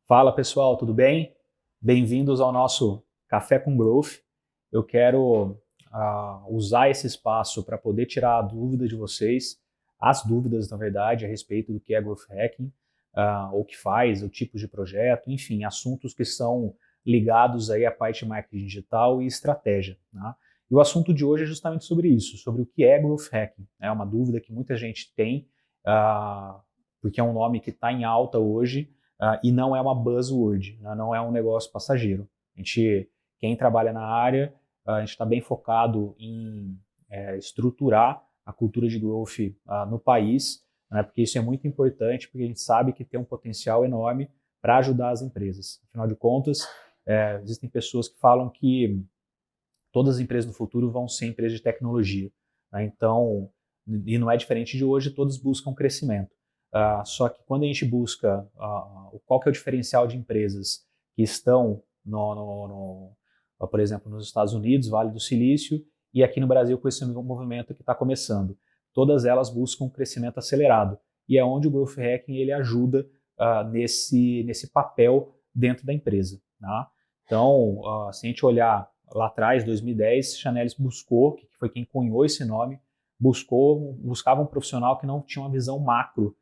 Fala pessoal, tudo bem? Bem-vindos ao nosso Café com Growth. Eu quero usar esse espaço para poder tirar a dúvida de vocês, as dúvidas, na verdade, a respeito do que é Growth Hacking, o que faz, o tipo de projeto, enfim, assuntos que são ligados aí à parte de marketing digital e estratégia. Tá? E o assunto de hoje é justamente sobre isso, sobre o que é Growth Hacking. É uma dúvida que muita gente tem, porque é um nome que está em alta hoje, e não é uma buzzword, né? Não é um negócio passageiro. Quem trabalha na área, a gente está bem focado em estruturar a cultura de growth no país, né? Porque isso é muito importante, porque a gente sabe que tem um potencial enorme para ajudar as empresas. Afinal de contas, existem pessoas que falam que todas as empresas no futuro vão ser empresas de tecnologia, né? Então, e não é diferente de hoje, todas buscam crescimento. Só que quando a gente busca qual que é o diferencial de empresas que estão, por exemplo, nos Estados Unidos, Vale do Silício, e aqui no Brasil com esse movimento que está começando, todas elas buscam um crescimento acelerado. E é onde o Growth Hacking ele ajuda nesse papel dentro da empresa. Tá? Então, se a gente olhar lá atrás, 2010, Chanelis buscou, que foi quem cunhou esse nome, buscava um profissional que não tinha uma visão macro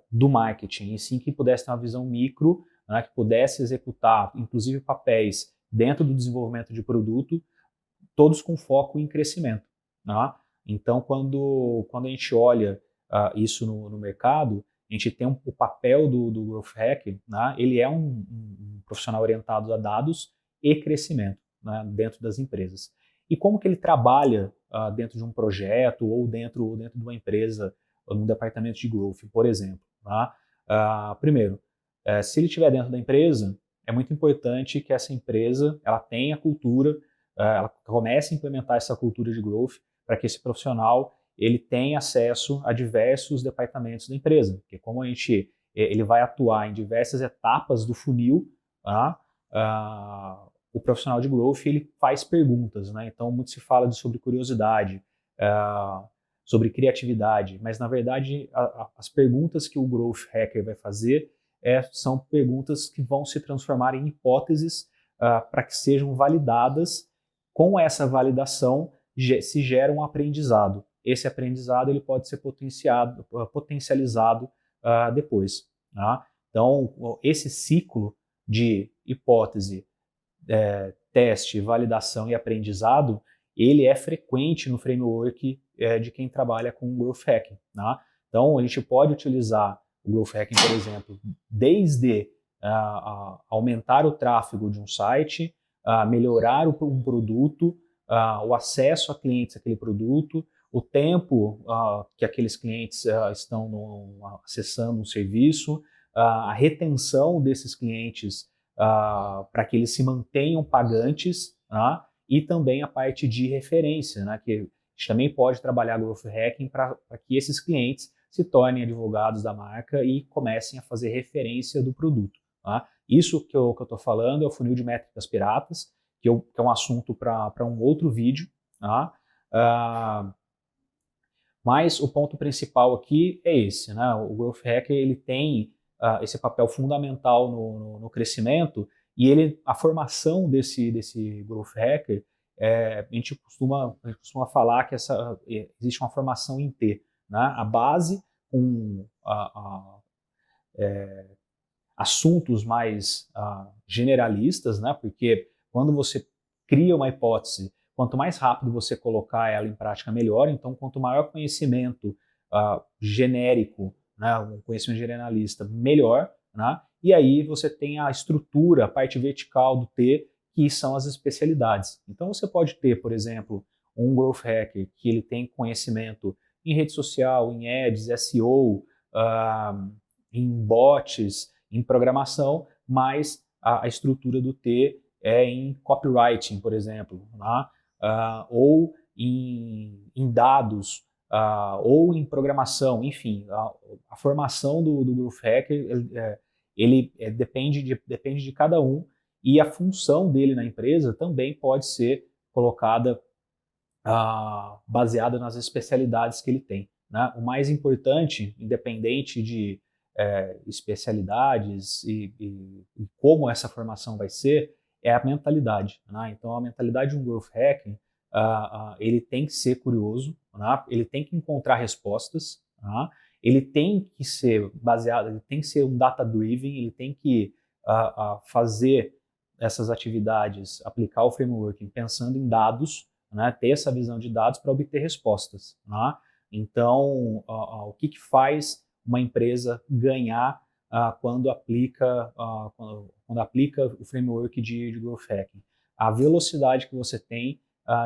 do marketing, e sim que pudesse ter uma visão micro, né, que pudesse executar, inclusive, papéis dentro do desenvolvimento de produto, todos com foco em crescimento. Né? Então, quando a gente olha isso no mercado, a gente tem o papel do Growth Hack, né? Ele é um profissional orientado a dados e crescimento, né, dentro das empresas. E como que ele trabalha dentro de um projeto ou dentro de uma empresa, ou num departamento de growth, por exemplo. Tá? Primeiro, se ele estiver dentro da empresa, é muito importante que essa empresa ela tenha cultura, ela comece a implementar essa cultura de growth para que esse profissional ele tenha acesso a diversos departamentos da empresa, porque como ele vai atuar em diversas etapas do funil, tá? O profissional de growth ele faz perguntas, né? Então muito se fala sobre curiosidade, sobre criatividade, mas na verdade as perguntas que o growth hacker vai fazer são perguntas que vão se transformar em hipóteses para que sejam validadas. Com essa validação se gera um aprendizado. Esse aprendizado ele pode ser potencializado depois. Tá? Então, esse ciclo de hipótese, teste, validação e aprendizado, ele é frequente no framework de quem trabalha com Growth Hacking. Tá? Então, a gente pode utilizar o Growth Hacking, por exemplo, desde aumentar o tráfego de um site, melhorar um produto, o acesso a clientes àquele produto, o tempo que aqueles clientes estão acessando um serviço, a retenção desses clientes para que eles se mantenham pagantes, e também a parte de referência, né, que a gente também pode trabalhar Growth Hacking para que esses clientes se tornem advogados da marca e comecem a fazer referência do produto. Tá? Isso que eu estou falando é o funil de métricas piratas, que é um assunto para um outro vídeo. Tá? Mas o ponto principal aqui é esse, né? O Growth Hacker ele tem esse papel fundamental no crescimento, e a formação desse Growth Hacker, a gente costuma falar que existe uma formação em T, né? A base com assuntos mais generalistas, né? Porque quando você cria uma hipótese, quanto mais rápido você colocar ela em prática, melhor. Então, quanto maior conhecimento genérico, né, um conhecimento generalista, melhor. Né? E aí você tem a estrutura, a parte vertical do T, que são as especialidades. Então, você pode ter, por exemplo, um Growth Hacker que ele tem conhecimento em rede social, em ads, SEO, em bots, em programação, mas a estrutura do T é em copywriting, por exemplo, né? Ou em dados, ou em programação, enfim, a formação do Growth Hacker depende de cada um, e a função dele na empresa também pode ser colocada baseada nas especialidades que ele tem. Né? O mais importante, independente de especialidades e como essa formação vai ser, é a mentalidade, né? Então, a mentalidade de um growth hacking, ele tem que ser curioso, né? Ele tem que encontrar respostas, né? Ele tem que ser baseado, ele tem que ser um data-driven, ele tem que fazer essas atividades, aplicar o framework pensando em dados, né? Ter essa visão de dados para obter respostas, né? Então, o que faz uma empresa ganhar quando aplica o framework de growth hacking? A velocidade que você tem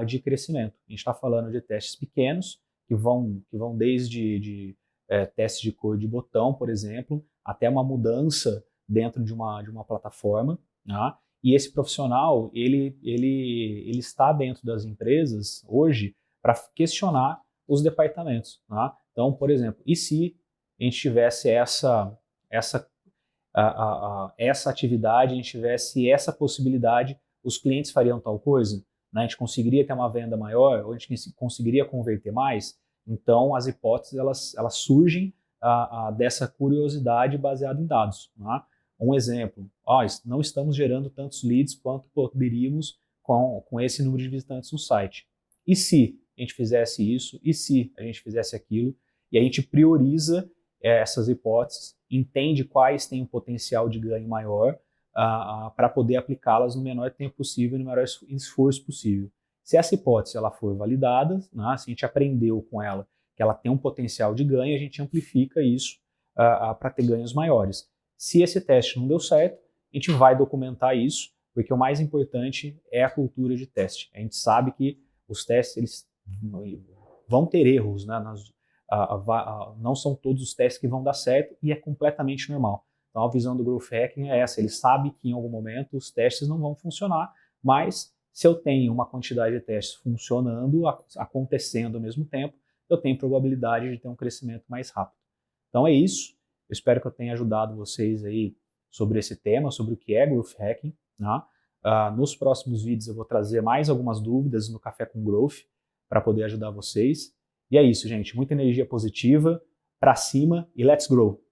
de crescimento. A gente está falando de testes pequenos, que vão desde testes de cor de botão, por exemplo, até uma mudança dentro de uma plataforma, né? E esse profissional, ele está dentro das empresas hoje para questionar os departamentos, né? Então, por exemplo, e se a gente tivesse essa atividade, a gente tivesse essa possibilidade, os clientes fariam tal coisa? Né? A gente conseguiria ter uma venda maior, ou a gente conseguiria converter mais? Então, as hipóteses, elas surgem dessa curiosidade baseada em dados. Né? Um exemplo, não estamos gerando tantos leads quanto poderíamos com esse número de visitantes no site. E se a gente fizesse isso? E se a gente fizesse aquilo? E a gente prioriza essas hipóteses, entende quais têm um potencial de ganho maior para poder aplicá-las no menor tempo possível e no menor esforço possível. Se essa hipótese ela for validada, né, se a gente aprendeu com ela que ela tem um potencial de ganho, a gente amplifica isso para ter ganhos maiores. Se esse teste não deu certo, a gente vai documentar isso, porque o mais importante é a cultura de teste. A gente sabe que os testes eles vão ter erros, né? Não são todos os testes que vão dar certo e é completamente normal. Então a visão do growth hacking é essa, ele sabe que em algum momento os testes não vão funcionar, mas se eu tenho uma quantidade de testes funcionando, acontecendo ao mesmo tempo, eu tenho probabilidade de ter um crescimento mais rápido. Então é isso, eu espero que eu tenha ajudado vocês aí sobre esse tema, sobre o que é growth hacking, né? Nos próximos vídeos eu vou trazer mais algumas dúvidas no Café com Growth para poder ajudar vocês. E é isso, gente. Muita energia positiva, para cima e let's grow!